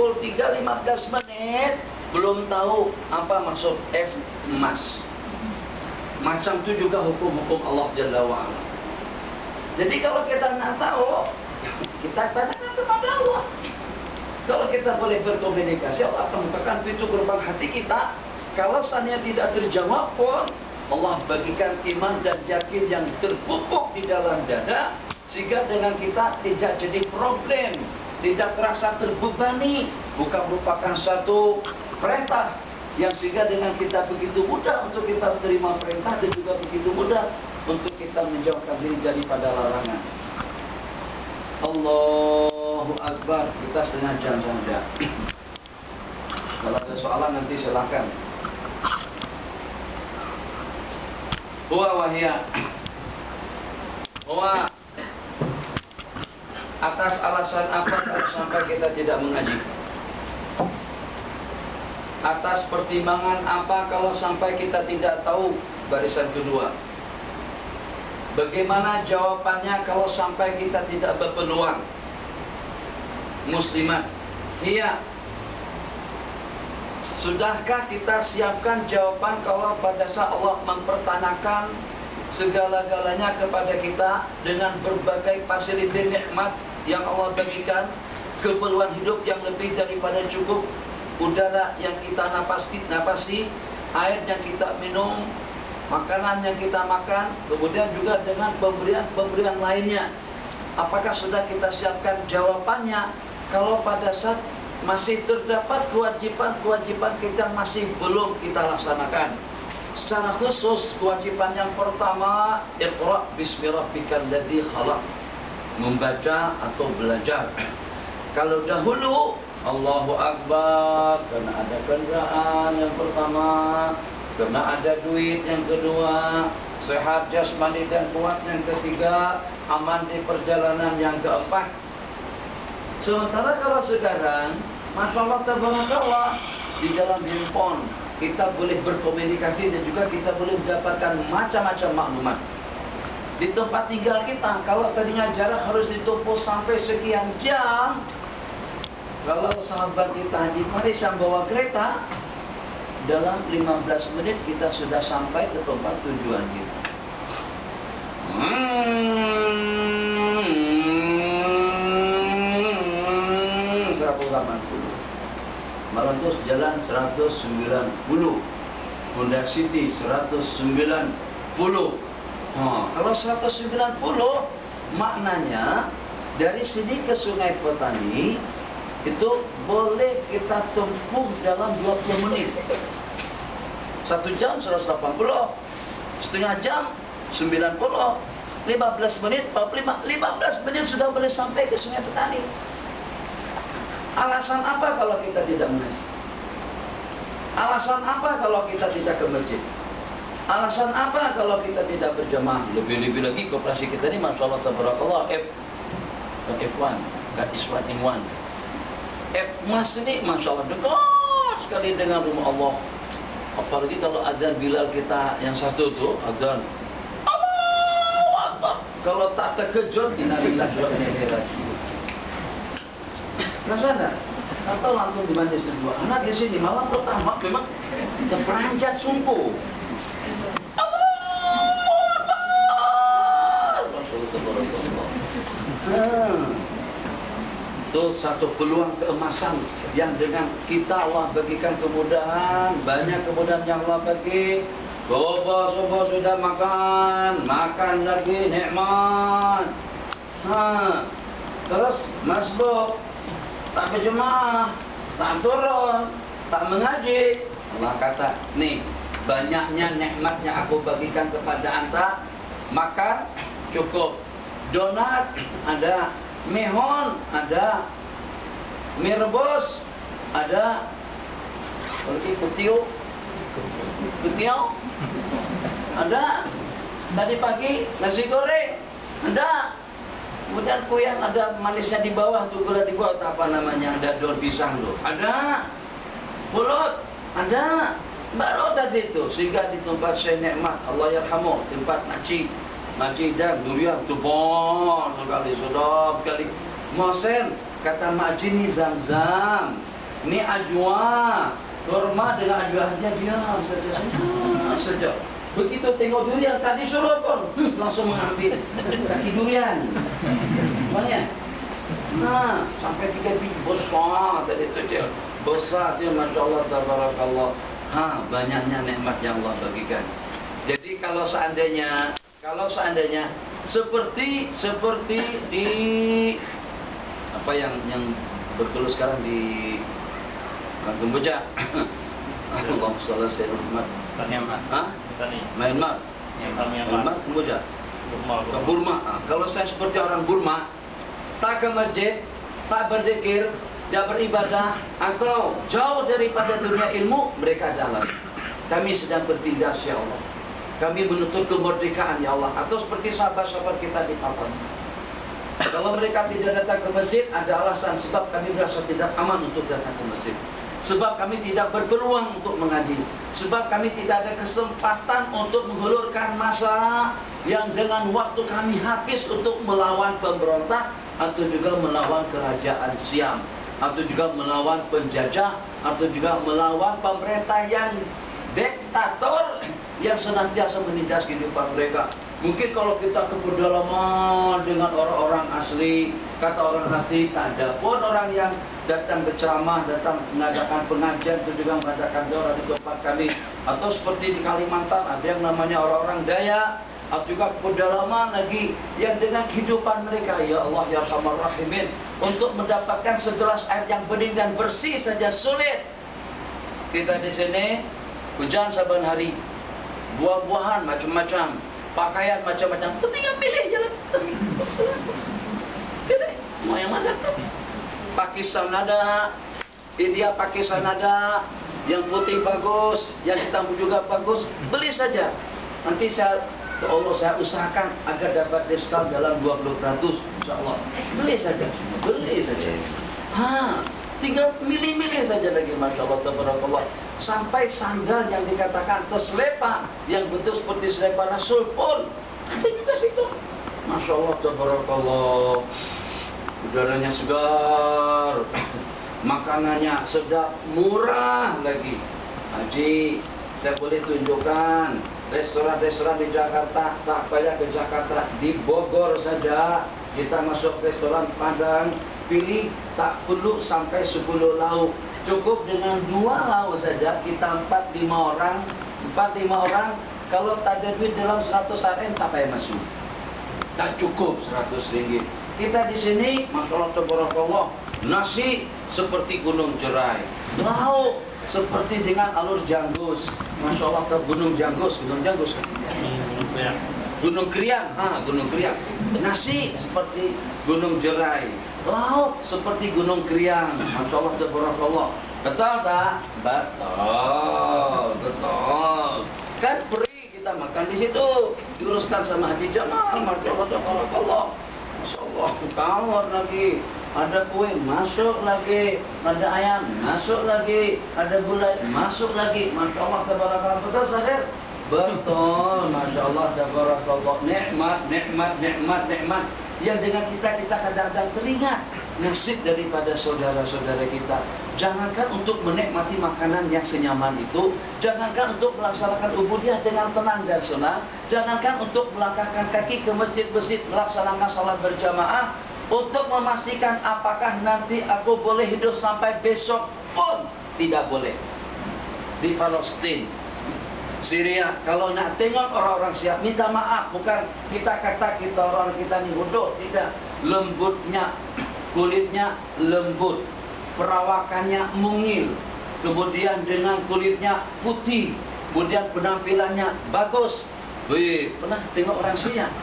pukul 3.15 menit belum tahu apa maksud F emas. Macam itu juga hukum-hukum Allah Jalla wa'ala. Jadi kalau kita nak tahu, kita tanyakan kepada Allah. Kalau kita boleh berkomunikasi, Allah akan bukakan pintu gerbang hati kita. Kalau seandainya tidak terjawab pun, Allah bagikan iman dan yakin yang terpupuk di dalam dada, sehingga dengan kita tidak jadi problem, tidak terasa terbebani, bukan merupakan satu perintah yang sehingga dengan kita begitu mudah untuk kita menerima perintah dan juga begitu mudah untuk kita menjauhkan diri daripada larangan. Allahu Akbar. Kita setengah jam saja. Kalau ada soalan nanti silakan. Wahia. Atas alasan apa kalau sampai kita tidak mengaji? Atas pertimbangan apa kalau sampai kita tidak tahu barisan kedua? Bagaimana jawabannya kalau sampai kita tidak berpeluang? Muslimat, iya. Sudahkah kita siapkan jawaban kalau pada saat Allah mempertanyakan segala-galanya kepada kita dengan berbagai fasilitas nikmat yang Allah bagikan, keperluan hidup yang lebih daripada cukup, udara yang kita napasi, air yang kita minum, makanan yang kita makan, kemudian juga dengan pemberian lainnya. Apakah sudah kita siapkan jawabannya kalau pada saat masih terdapat kewajiban-kewajiban kita masih belum kita laksanakan? Secara khusus kewajiban yang pertama, Iqra bismi rabbikal ladzi khalaq, membaca atau belajar. Kalau dahulu Allahu Akbar karena ada kendaraan yang pertama, karena ada duit yang kedua, sehat jasmani dan kuat yang ketiga, aman di perjalanan yang keempat. Sementara kalau sekarang, Masya Allah tabarakallah, di dalam handphone kita boleh berkomunikasi dan juga kita boleh mendapatkan macam-macam maklumat. Di tempat tinggal kita, kalau tadinya jarak harus ditempuh sampai sekian jam, kalau sahabat kita Haji Faris yang bawa kereta, dalam 15 menit kita sudah sampai ke tempat tujuan kita. 180. Malantos jalan 190. Honda City 190. Kalau 190 maknanya dari sini ke Sungai Petani itu boleh kita tempuh dalam 20 menit. 1 jam 180, setengah jam 90, 15 menit 45, 15 menit sudah boleh sampai ke Sungai Petani. Alasan apa kalau kita tidak mengaji? Alasan apa kalau kita tidak ke masjid? Alasan apa kalau kita tidak berjamaah? Lebih-lebih lagi koperasi kita ini Masya Allah tabarakallah F1, that is one in one. F Mas ini Masya Allah dekat sekali dengan rumah Allah. Apalagi kalau azan Bilal kita yang satu tuh azan Allahu Akbar, kalau tak terkejut innalillahi wa inna ilaihi raji'un. Rasanya atau langsung di majlis kedua, anak di sini malam pertama memang terperanjat sungguh. Itu satu peluang keemasan yang dengan kita Allah bagikan kemudahan, banyak kemudahan yang Allah bagi. Subuh sudah makan lagi nikmat. Terus masbuk, tak berjemaah, tak turun, tak mengaji. Allah kata, nih banyaknya nikmat yang aku bagikan kepada anta. Makan cukup, donat ada, mihon ada, mie rebus ada, lagi kutiau ada, tadi pagi nasi goreng ada, kemudian kuyang ada manisnya di bawah tuh, gula di bawah, apa namanya, ada daun pisang tuh ada, pulut ada, baru tadi itu. Sehingga di tempat saya nikmat, Allah yarhamu, tempat Naci dan durian tu bon sekali, sedap sekali. Mosen kata Mak Ji ni zam-zam. Ini ajwa, kurma dengan ajwanya diam saja. Begitu tengok durian tadi suruh pun langsung mengambil kaki durian. Banyak. Nah, sampai 3 biji besar tadi tu dia. Besar dia, masya Allah, tabarakallah. Banyaknya nikmat yang Allah bagikan. Jadi kalau seandainya seperti di apa yang bergelut sekarang di Kamboja. Allahumma shalli ala Muhammad. Myanmar. Myanmar, Kamboja. Burma. Kalau saya seperti orang Burma, tak ke masjid, tak berzikir, tidak beribadah, atau jauh daripada dunia ilmu, mereka dalam. Kami sedang bertindas, ya Allah. Kami menuntut kemerdekaan, ya Allah. Atau seperti sahabat-sahabat kita di Papua. Kalau mereka tidak datang ke masjid, ada alasan sebab kami merasa tidak aman untuk datang ke masjid. Sebab kami tidak berpeluang untuk mengaji. Sebab kami tidak ada kesempatan untuk menghulurkan masa yang dengan waktu kami habis untuk melawan pemberontak, atau juga melawan kerajaan Siam, atau juga melawan penjajah, atau juga melawan pemerintah yang diktator yang senantiasa menindas kehidupan mereka. Mungkin kalau kita ke pedalaman dengan orang-orang asli, kata orang asli, tak ada pun orang yang datang berceramah, datang mengadakan pengajian, itu juga mengadakan daurah di tempat kami. Atau seperti di Kalimantan, ada yang namanya orang-orang Dayak, atau juga pedalaman lagi yang dengan kehidupan mereka, ya Allah ya Arhamar Rahimin, untuk mendapatkan segelas air yang bening dan bersih saja sulit. Kita di sini hujan saban hari, buah-buahan macam-macam, pakaian macam-macam, tinggal pilih jalan. Pilih mau yang mana tuh? Pakistan ada, India Pakistan ada, yang putih bagus, yang hitam juga bagus, beli saja. Nanti Allah saya usahakan agar dapat diskon dalam 20%, insyaallah. Beli saja, beli saja. Tinggal milih-milih saja lagi, masya Allah, tabarakallah. Sampai sandal yang dikatakan terselepa, yang betul seperti selepa Rasul pun ada juga situ. Masya Allah, tabarakallah. Udaranya segar, makanannya sedap, murah lagi. Haji, saya boleh tunjukkan restoran-restoran di Jakarta, tak payah ke Jakarta, di Bogor saja kita masuk restoran Padang, pilih tak perlu sampai 10 lauk, cukup dengan 2 lauk saja. Kita 4-5 orang. Kalau tak ada duit dalam 100 RM, tak payah masuk, tak cukup 100 ringgit. Kita di sini, masya Allah, tabarakallah, nasi seperti gunung jerai, lauk seperti dengan alur janggus, masya Allah, gunung janggus kan? Gunung Krian, Gunung Krian. Nasi seperti gunung jerai, lauk seperti gunung Krian, masya Allah, tabarakallah. Betul tak? Betul. Kan free kita makan di situ, diuruskan sama Haji Jamal, masya Allah, tabarakallah. Masya Allah, tawar lagi, ada kue masuk lagi, ada ayam masuk lagi, ada gulai masuk lagi, masya Allah, tabarakallah. Betul Sahir? Betul, masya Allah, tabarakallah. Nikmat yang dengan kita kadang-kadang teringat nasib daripada saudara-saudara kita. Jangankan untuk menikmati makanan yang senyaman itu, jangankan untuk melaksanakan ubudiyah dengan tenang dan senang, jangankan untuk melangkahkan kaki ke masjid-masjid melaksanakan salat berjamaah untuk memastikan apakah nanti aku boleh hidup sampai besok pun tidak boleh. Di Palestina, Syria, kalau nak tengok orang-orang siap, minta maaf, bukan kita kata kita orang kita ni bodoh, tidak. Lembutnya, kulitnya lembut, perawakannya mungil, kemudian dengan kulitnya putih, kemudian penampilannya bagus. Wih, pernah tengok orang Syria?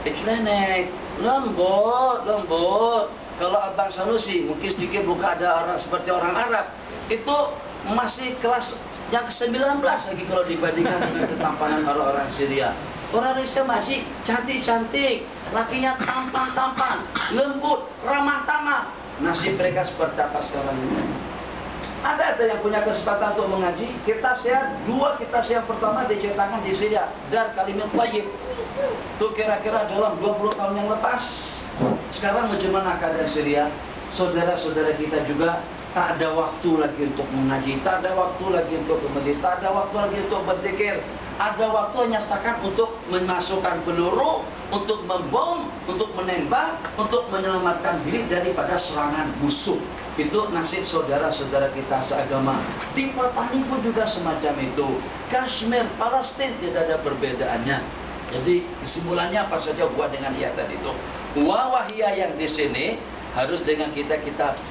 Iklenek, lembut. Kalau Abang Sanusi, mungkin sedikit buka ada orang seperti orang Arab, itu masih kelas yang ke-19 lagi kalau dibandingkan dengan ketampanan orang-orang Syria. Orang Indonesia masih cantik-cantik, lakinya tampan-tampan, lembut, ramah tamah. Nasib mereka seperti apa sekarang ini? Ada yang punya kesempatan untuk mengaji. Kitab saya, 2 kitab saya pertama dicetakkan di Syria, dan Kalimat Thayyib. Itu kira-kira dalam 20 tahun yang lepas. Sekarang bagaimana keadaan Syria? Saudara-saudara kita juga Tak ada waktu lagi untuk mengaji, tak ada waktu lagi untuk ke masjid, tak ada waktu lagi untuk berzikir. Ada waktu hanya setakat untuk memasukkan peluru, untuk membom, untuk menembak, untuk menyelamatkan diri daripada serangan musuh. Itu nasib saudara-saudara kita seagama. Di Patani pun juga semacam itu. Kashmir, Palestina tidak ada perbedaannya. Jadi kesimpulannya apa saja buat dengan ia tadi itu. Wawahia yang di sini harus dengan kita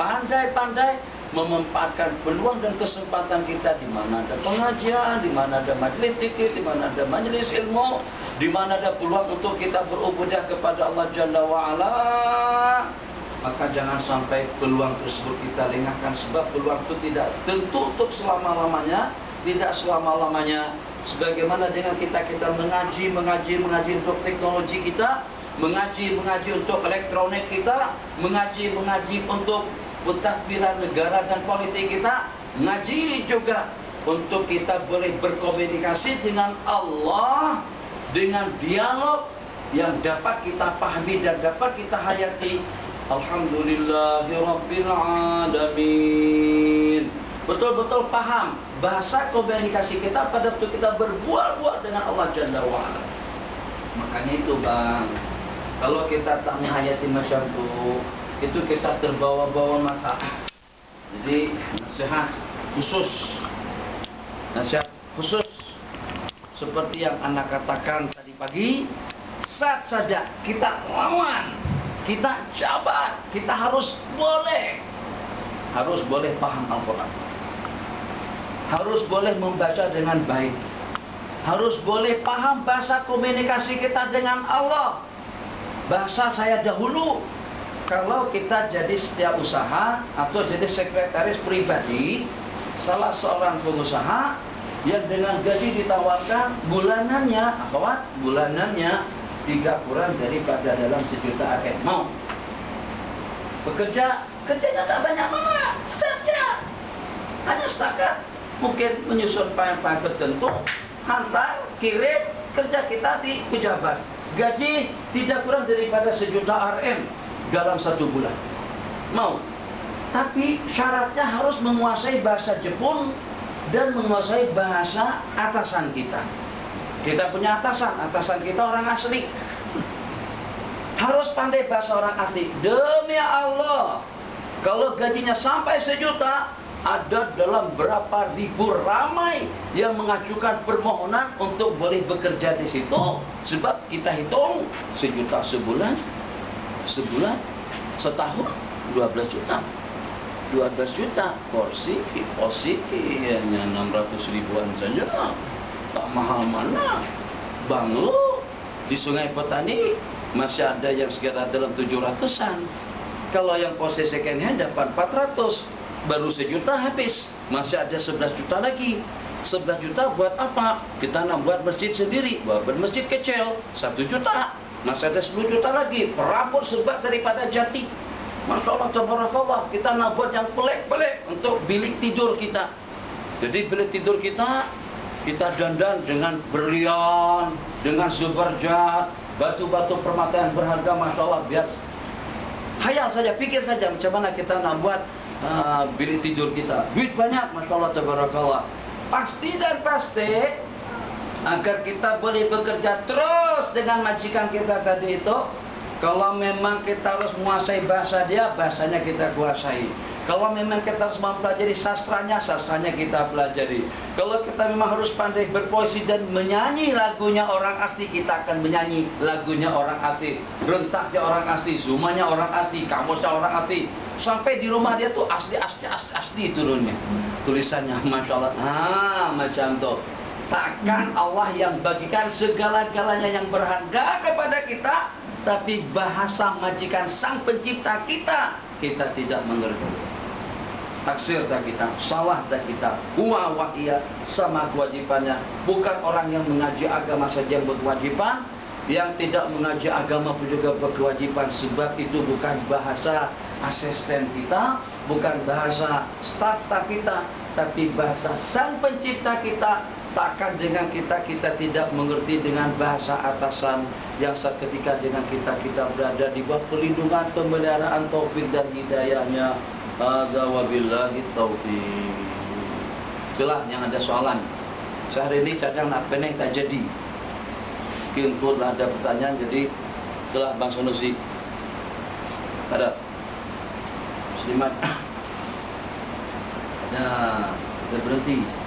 pandai-pandai memanfaatkan peluang dan kesempatan kita, di mana ada pengajian, di mana ada majelis zikir, di mana ada majelis ilmu, di mana ada peluang untuk kita berubudah kepada Allah Jalla wa Ala. Maka jangan sampai peluang tersebut kita lengahkan, sebab peluang itu tidak tentu untuk selama-lamanya, tidak selama-lamanya. Sebagaimana dengan kita mengaji untuk teknologi kita, mengaji untuk elektronik kita, mengaji untuk pentadbiran negara dan politik kita, mengaji juga untuk kita boleh berkomunikasi dengan Allah dengan dialog yang dapat kita pahami dan dapat kita hayati. Alhamdulillahirabbil alamin. Betul-betul paham bahasa komunikasi kita pada waktu kita berbual-bual dengan Allah Jalla wa'ala. Makanya itu Bang, kalau kita tak menghayati macam itu kita terbawa-bawa mata. Jadi nasihat khusus seperti yang anak katakan tadi pagi, saat saja kita lawan, kita jabat, kita harus boleh paham Al-Quran, harus boleh membaca dengan baik, harus boleh paham bahasa komunikasi kita dengan Allah. Bahasa saya dahulu, kalau kita jadi setiausaha atau jadi sekretaris pribadi salah seorang pengusaha yang dengan gaji ditawarkan bulanannya tidak kurang daripada dalam 1 juta Rm. Mau kerjanya tak banyak mana saja, hanya setakat mungkin menyusun file-file tertentu, hantar, kirim, kerja kita di pejabat. Gaji tidak kurang daripada 1 juta Rm dalam 1 bulan. Mau. Tapi syaratnya harus menguasai bahasa Jepun dan menguasai bahasa atasan kita. Kita punya atasan kita orang asli. Harus pandai bahasa orang asli. Demi Allah, kalau gajinya sampai 1 juta, ada dalam berapa ribu ramai yang mengajukan permohonan untuk boleh bekerja di situ. Sebab kita hitung 1 juta sebulan, setahun 12 juta. 12 juta porsi hanya 600 ribuan saja. Tak mahal mana. Banglo di Sungai Petani masih ada yang sekitar dalam 700-an. Kalau yang porsi second hand dapat 400, baru 1 juta habis. Masih ada 11 juta lagi. 11 juta buat apa? Kita nak buat masjid sendiri, buat masjid kecil 1 juta. Masih ada 10 juta lagi. Perabot sebab daripada jati. Masya Allah, tabarakallah. Kita nak buat yang pelik-pelik untuk bilik tidur kita. Jadi bilik tidur kita dandan dengan berlian, dengan zubarjat, batu-batu permata yang berharga. Masya Allah, biar khayal saja, pikir saja macam mana kita nak buat bilik tidur kita. Duit banyak, Masya Allah, tabarakallah. Pasti dan pasti, agar kita boleh bekerja terus dengan majikan kita tadi itu, kalau memang kita harus menguasai bahasa dia, bahasanya kita kuasai. Kalau memang kita harus mempelajari sastranya kita pelajari. Kalau kita memang harus pandai berpuisi dan menyanyi lagunya orang asli, kita akan menyanyi lagunya orang asli. Rentaknya orang asli, zumanya orang asli, kamusnya orang asli. Sampai di rumah dia tuh asli turunnya. Tulisannya, Masya Allah. Macam tu. Takkan Allah yang bagikan segala-galanya yang berharga kepada kita, tapi bahasa majikan sang pencipta kita tidak mengerti. Taksir tak kita, salah tak kita, wa'iyah sama kewajibannya. Bukan orang yang mengaji agama saja yang berkewajiban, yang tidak mengaji agama pun juga berkewajiban. Sebab itu bukan bahasa asisten kita, bukan bahasa staf kita, tapi bahasa sang pencipta kita. Takkan dengan kita tidak mengerti dengan bahasa atasan yang seketika dengan kita berada di bawah perlindungan, pemeliharaan, taufik dan hidayahnya. Hadza wabillahi taufiq. Itulah yang ada soalan. Sehari ini cadang nak pening tak jadi. Mungkin tu telah ada pertanyaan, jadi itulah Bang Sanusi. Ada Muslimat. Ya, kita berhenti.